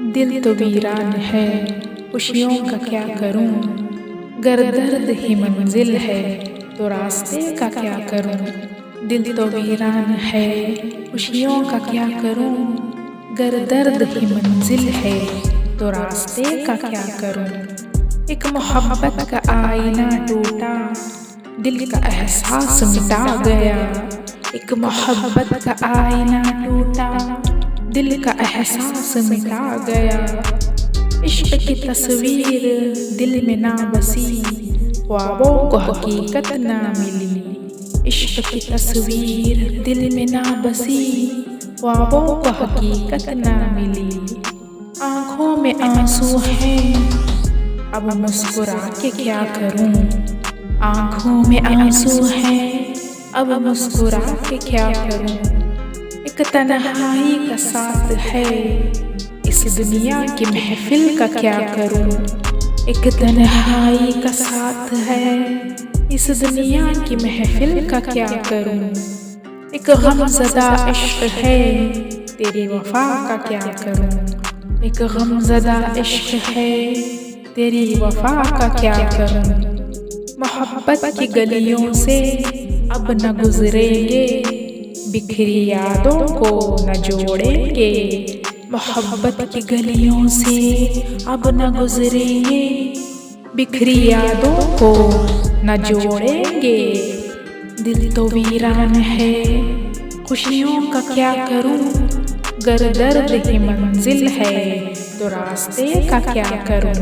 दिल तो वीरान है, खुशियों का क्या करूं। गर दर्द ही मंजिल है तो रास्ते का क्या करूं। दिल तो वीरान है, खुशियों का क्या करूं। गर दर्द ही मंजिल है तो रास्ते का क्या करूं। एक मोहब्बत का आईना टूटा, दिल का एहसास मिटा गया। एक मोहब्बत का आईना टूटा, दिल का एहसास मिटा गया। इश्क की तस्वीर दिल में ना बसी, ख्वाबों को हकीकत ना मिली। इश्क की तस्वीर दिल में ना बसी, ख्वाबों को हकीकत ना मिली। आँखों में आंसू हैं, अब मुस्कुरा के क्या करूं। आँखों में आंसू हैं, अब मुस्कुरा के क्या करूं। एक तन्हाई का साथ है, इस दुनिया की महफिल का क्या करूं। एक तन्हाई का साथ है, इस दुनिया की महफिल का क्या करूं। एक गमज़दा इश्क है, तेरी वफा का क्या करूं। एक गमज़दा इश्क है, तेरी वफा का क्या करूं। मोहब्बत की गलियों से अब न गुजरेंगे, बिखरी यादों को न जोड़ेंगे। मोहब्बत की गलियों से अब न गुजरेंगे, बिखरी यादों को न जोड़ेंगे। दिल तो वीरान है, खुशियों का क्या करूं। गर दर्द ही मंजिल है तो रास्ते का क्या करूं।